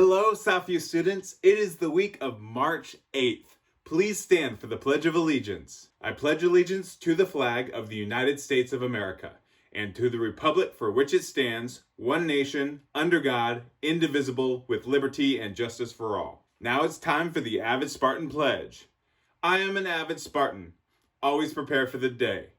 Hello, SVUE students. It is the week of March 8th. Please stand for the Pledge of Allegiance. I pledge allegiance to the flag of the United States of America and to the republic for which it stands, one nation, under God, indivisible, with liberty and justice for all. Now it's time for the Avid Spartan Pledge. I am an avid Spartan, always prepared for the day.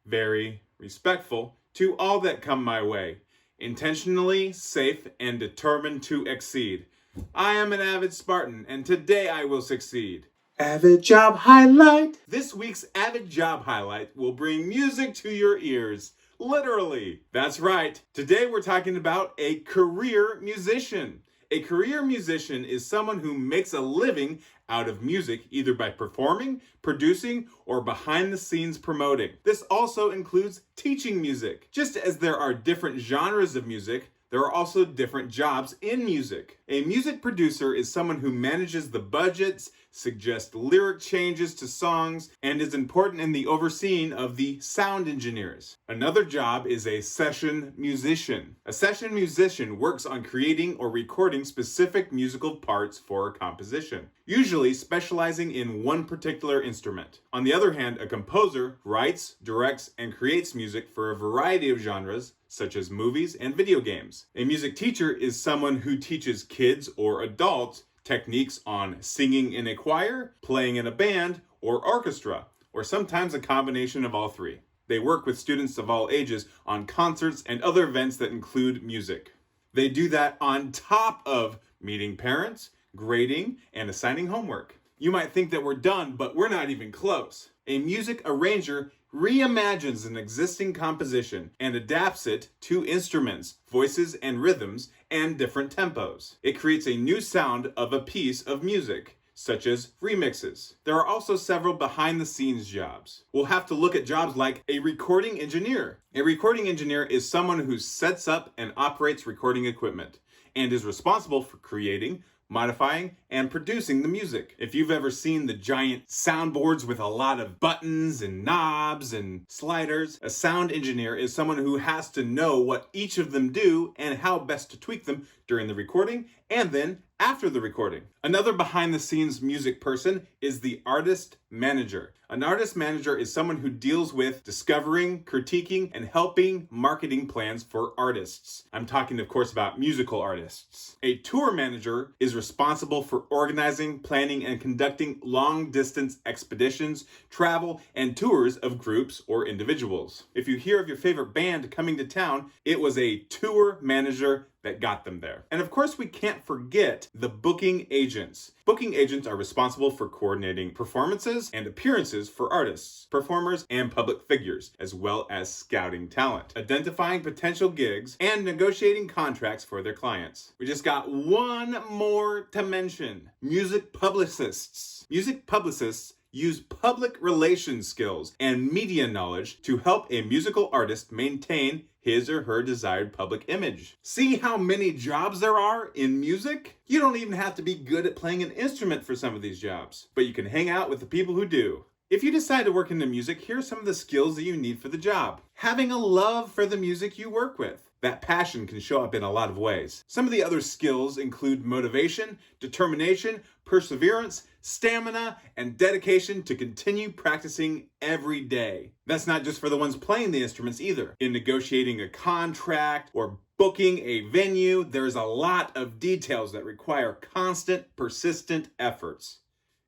Very respectful to all that come my way. Intentionally, safe, and determined to exceed. I am an avid Spartan, and today I will succeed. Avid Job Highlight! This week's Avid Job Highlight will bring music to your ears. Literally. That's right. Today we're talking about a career musician. A career musician is someone who makes a living out of music, either by performing, producing, or behind the scenes promoting. This also includes teaching music. Just as there are different genres of music, there are also different jobs in music. A music producer is someone who manages the budgets, suggests lyric changes to songs, and is important in the overseeing of the sound engineers. Another job is a session musician. A session musician works on creating or recording specific musical parts for a composition, usually specializing in one particular instrument. On the other hand, a composer writes, directs, and creates music for a variety of genres, such as movies and video games. A music teacher is someone who teaches kids or adults techniques on singing in a choir, playing in a band, or orchestra, or sometimes a combination of all three. They work with students of all ages on concerts and other events that include music. They do that on top of meeting parents, grading, and assigning homework. You might think that we're done, but we're not even close. A music arranger reimagines an existing composition and adapts it to instruments, voices, and rhythms, and different tempos. It creates a new sound of a piece of music, such as remixes. There are also several behind-the-scenes jobs. We'll have to look at jobs like a recording engineer. A recording engineer is someone who sets up and operates recording equipment and is responsible for creating, modifying, and producing the music. If you've ever seen the giant soundboards with a lot of buttons and knobs and sliders, a sound engineer is someone who has to know what each of them do and how best to tweak them during the recording and then after the recording. Another behind-the-scenes music person is the artist manager. An artist manager is someone who deals with discovering, critiquing, and helping marketing plans for artists. I'm talking, of course, about musical artists. A tour manager is responsible for organizing, planning, and conducting long-distance expeditions, travel, and tours of groups or individuals. If you hear of your favorite band coming to town, it was a tour manager that got them there. And of course, we can't forget the booking agents. Booking agents are responsible for coordinating performances and appearances for artists, performers, and public figures, as well as scouting talent, identifying potential gigs, and negotiating contracts for their clients. We just got one more to mention: music publicists. Music publicists use public relations skills and media knowledge to help a musical artist maintain his or her desired public image. See how many jobs there are in music? You don't even have to be good at playing an instrument for some of these jobs, but you can hang out with the people who do. If you decide to work into music, here are some of the skills that you need for the job. Having a love for the music you work with. That passion can show up in a lot of ways. Some of the other skills include motivation, determination, perseverance, stamina, and dedication to continue practicing every day. That's not just for the ones playing the instruments either. In negotiating a contract or booking a venue, there's a lot of details that require constant, persistent efforts.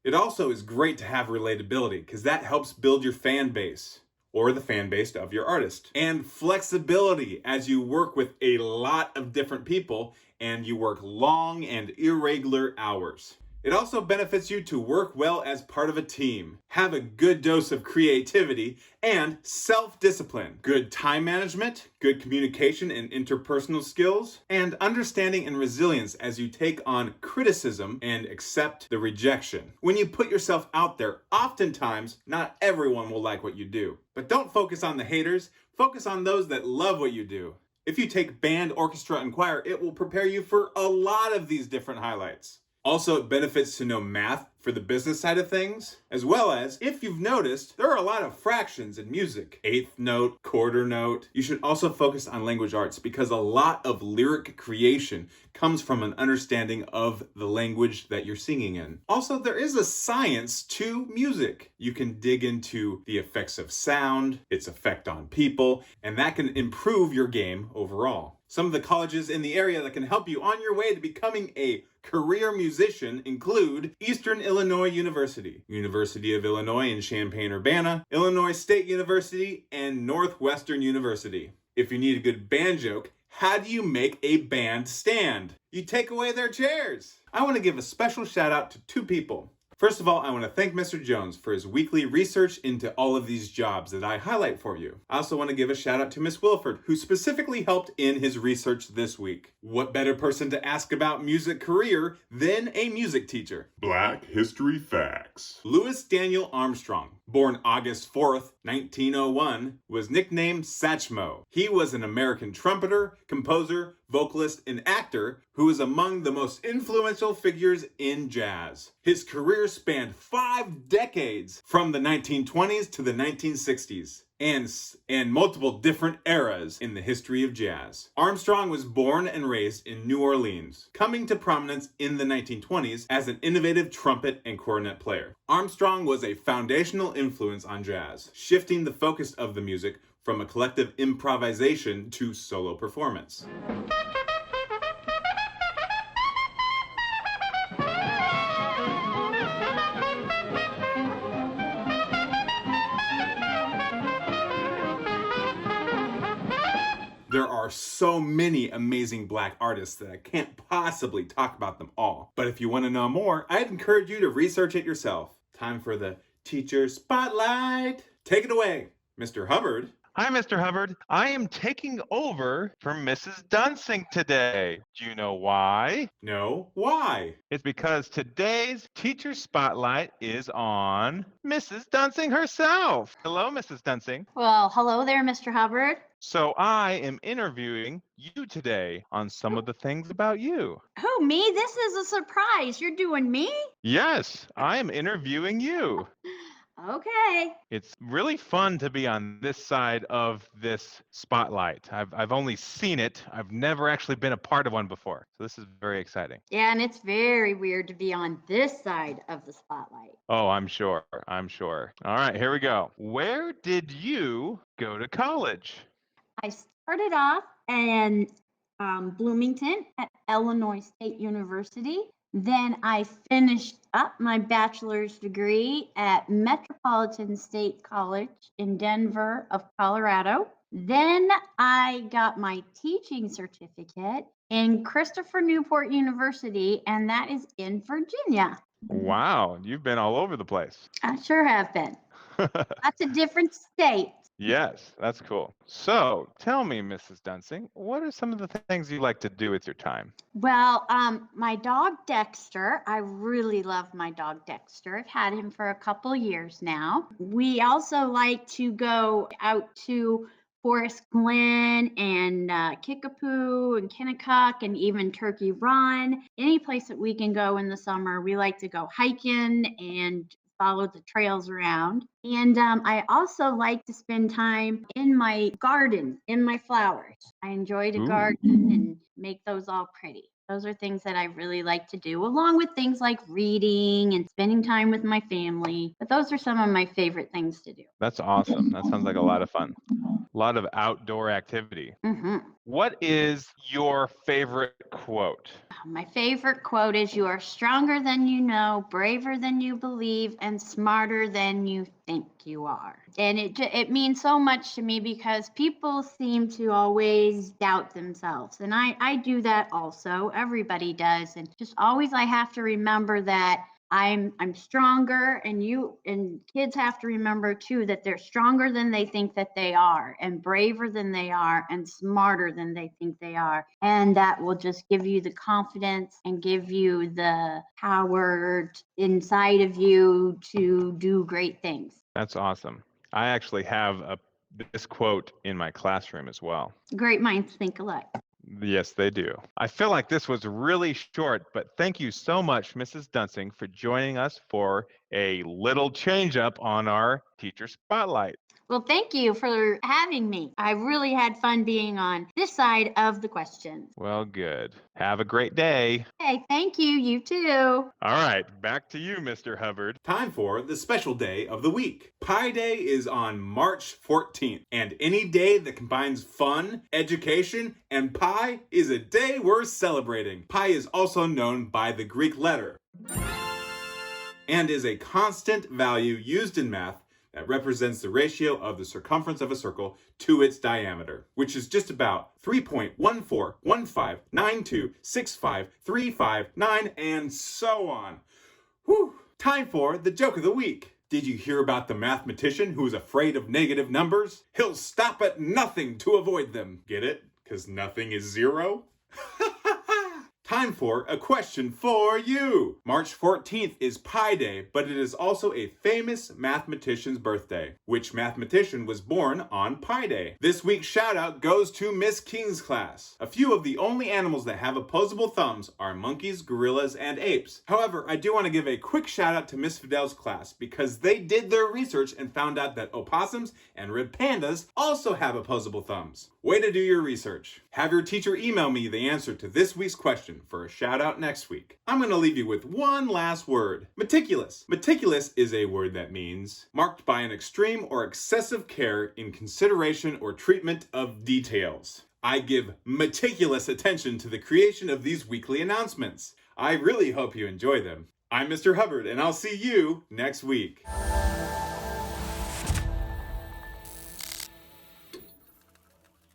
It also is great to have relatability because that helps build your fan base, or the fan base of your artist. And flexibility, as you work with a lot of different people and you work long and irregular hours. It also benefits you to work well as part of a team, have a good dose of creativity, and self-discipline, good time management, good communication and interpersonal skills, and understanding and resilience as you take on criticism and accept the rejection. When you put yourself out there, oftentimes, not everyone will like what you do. But don't focus on the haters, focus on those that love what you do. If you take band, orchestra, and choir, it will prepare you for a lot of these different highlights. Also, it benefits to know math for the business side of things, as well as, if you've noticed, there are a lot of fractions in music. Eighth note, quarter note. You should also focus on language arts because a lot of lyric creation comes from an understanding of the language that you're singing in. Also, there is a science to music. You can dig into the effects of sound, its effect on people, and that can improve your game overall. Some of the colleges in the area that can help you on your way to becoming a career musician include Eastern Illinois University, University of Illinois in Champaign-Urbana, Illinois State University, and Northwestern University. If you need a good band joke, how do you make a band stand? You take away their chairs. I want to give a special shout out to two people. First of all, I want to thank Mr. Jones for his weekly research into all of these jobs that I highlight for you. I also want to give a shout out to Miss Wilford, who specifically helped in his research this week. What better person to ask about music career than a music teacher? Black History Facts. Louis Daniel Armstrong, born August 4th, 1901, was nicknamed Satchmo. He was an American trumpeter, composer, vocalist, and actor who is among the most influential figures in jazz. His career spanned 5 decades, from the 1920s to the 1960s. And multiple different eras in the history of jazz. Armstrong was born and raised in New Orleans, coming to prominence in the 1920s as an innovative trumpet and cornet player. Armstrong was a foundational influence on jazz, shifting the focus of the music from a collective improvisation to solo performance. There are so many amazing Black artists that I can't possibly talk about them all. But if you want to know more, I'd encourage you to research it yourself. Time for the Teacher Spotlight. Take it away, Mr. Hubbard. Hi, Mr. Hubbard. I am taking over for Mrs. Dunsing today. Do you know why? No, why? It's because today's Teacher Spotlight is on Mrs. Dunsing herself. Hello, Mrs. Dunsing. Well, hello there, Mr. Hubbard. So I am interviewing you today on some of the things about you. Who, me? This is a surprise. You're doing me? Yes, I am interviewing you. Okay. It's really fun to be on this side of this spotlight. I've only seen it. I've never actually been a part of one before. So this is very exciting. Yeah, and it's very weird to be on this side of the spotlight. Oh, I'm sure. I'm sure. All right, here we go. Where did you go to college? I started off in Bloomington at Illinois State University. Then I finished up my bachelor's degree at Metropolitan State College in Denver of Colorado. Then I got my teaching certificate in Christopher Newport University, and that is in Virginia. Wow, you've been all over the place. I sure have been. Lots of different states. Yes, that's cool. So tell me, Mrs. Dunsing, what are some of the things you like to do with your time? Well, my dog Dexter, I really love my dog Dexter. I've had him for a couple years now. We also like to go out to Forest Glen and Kickapoo and Kennecott and even Turkey Run. Any place that we can go in the summer, we like to go hiking and follow the trails around. And I also like to spend time in my garden, in my flowers. I enjoy to garden and make those all pretty. Those are things that I really like to do, along with things like reading and spending time with my family. But those are some of my favorite things to do. That's awesome. That sounds like a lot of fun. A lot of outdoor activity. Mm-hmm. What is your favorite quote? My favorite quote is, "You are stronger than you know, braver than you believe, and smarter than you think you are." And it means so much to me because people seem to always doubt themselves. And I do that also. Everybody does. And just always I have to remember that I'm stronger, and kids have to remember too that they're stronger than they think that they are, and braver than they are, and smarter than they think they are. And that will just give you the confidence and give you the power inside of you to do great things. That's awesome. I actually have this quote in my classroom as well. Great minds think alike. Yes, they do. I feel like this was really short, but thank you so much, Mrs. Dunsing, for joining us for a little change up on our Teacher Spotlight. Well, thank you for having me. I really had fun being on this side of the questions. Well, good. Have a great day. Hey, thank you. You too. All right, back to you, Mr. Hubbard. Time for the special day of the week. Pi Day is on March 14th, and any day that combines fun, education, and pie is a day worth celebrating. Pi is also known by the Greek letter and is a constant value used in math that represents the ratio of the circumference of a circle to its diameter, which is just about 3.141592653559, and so on. Whew. Time for the joke of the week. Did you hear about the mathematician who is afraid of negative numbers? He'll stop at nothing to avoid them. Get it? Because nothing is zero? Time for a question for you. March 14th is Pi Day, but it is also a famous mathematician's birthday. Which mathematician was born on Pi Day? This week's shout out goes to Miss King's class. A few of the only animals that have opposable thumbs are monkeys, gorillas, and apes. However, I do want to give a quick shout out to Miss Fidel's class because they did their research and found out that opossums and red pandas also have opposable thumbs. Way to do your research. Have your teacher email me the answer to this week's question for a shout out next week. I'm going to leave you with one last word. Meticulous. Meticulous is a word that means marked by an extreme or excessive care in consideration or treatment of details. I give meticulous attention to the creation of these weekly announcements. I really hope you enjoy them. I'm Mr. Hubbard, and I'll see you next week.